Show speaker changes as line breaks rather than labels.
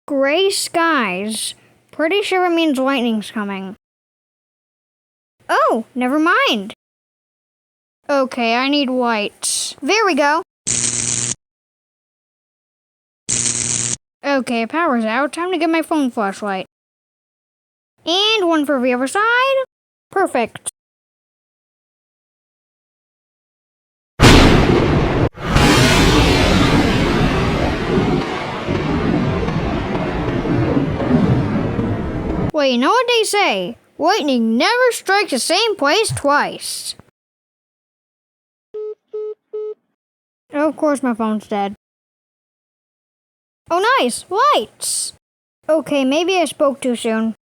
Gray skies. Pretty sure it means lightning's coming. Oh, never mind. Okay, I need white. There we go. Okay, power's out. Time to get my phone flashlight. And one for the other side. Perfect. Well, you know what they say? Lightning never strikes the same place twice. Oh, of course my phone's dead. Oh, nice! Lights! Okay, maybe I spoke too soon.